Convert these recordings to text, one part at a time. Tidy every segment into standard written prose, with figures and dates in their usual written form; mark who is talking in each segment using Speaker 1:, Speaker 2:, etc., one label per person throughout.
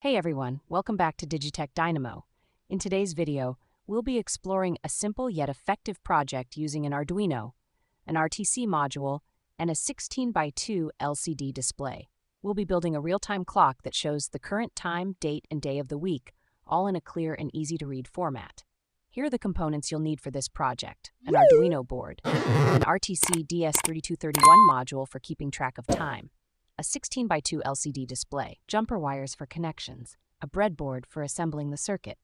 Speaker 1: Hey everyone, welcome back to DigiTech Dynamo. In today's video, we'll be exploring a simple yet effective project using an Arduino, an RTC module, and a 16x2 LCD display. We'll be building a real-time clock that shows the current time, date, and day of the week, all in a clear and easy-to-read format. Here are the components you'll need for this project: an Arduino board, an RTC DS3231 module for keeping track of time, a 16x2 LCD display, jumper wires for connections, a breadboard for assembling the circuit.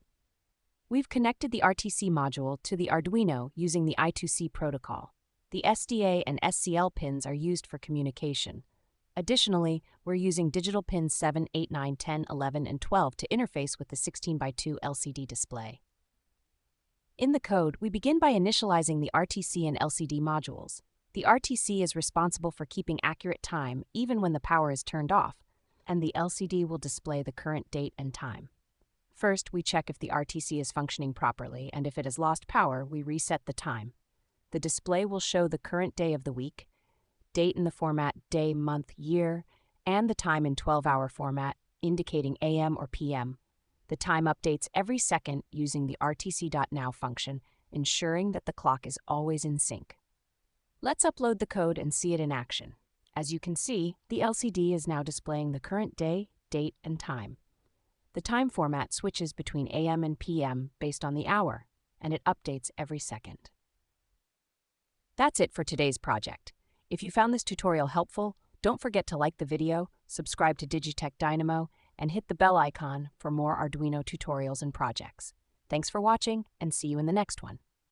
Speaker 1: We've connected the RTC module to the Arduino using the I2C protocol. The SDA and SCL pins are used for communication. Additionally, we're using digital pins 7, 8, 9, 10, 11, and 12 to interface with the 16x2 LCD display. In the code, we begin by initializing the RTC and LCD modules. The RTC is responsible for keeping accurate time even when the power is turned off, and the LCD will display the current date and time. First, we check if the RTC is functioning properly, and if it has lost power, we reset the time. The display will show the current day of the week, date in the format day, month, year, and the time in 12-hour format, indicating AM or PM. The time updates every second using the RTC.now function, ensuring that the clock is always in sync. Let's upload the code and see it in action. As you can see, the LCD is now displaying the current day, date, and time. The time format switches between AM and PM based on the hour, and it updates every second. That's it for today's project. If you found this tutorial helpful, don't forget to like the video, subscribe to DigiTech Dynamo, and hit the bell icon for more Arduino tutorials and projects. Thanks for watching, and see you in the next one.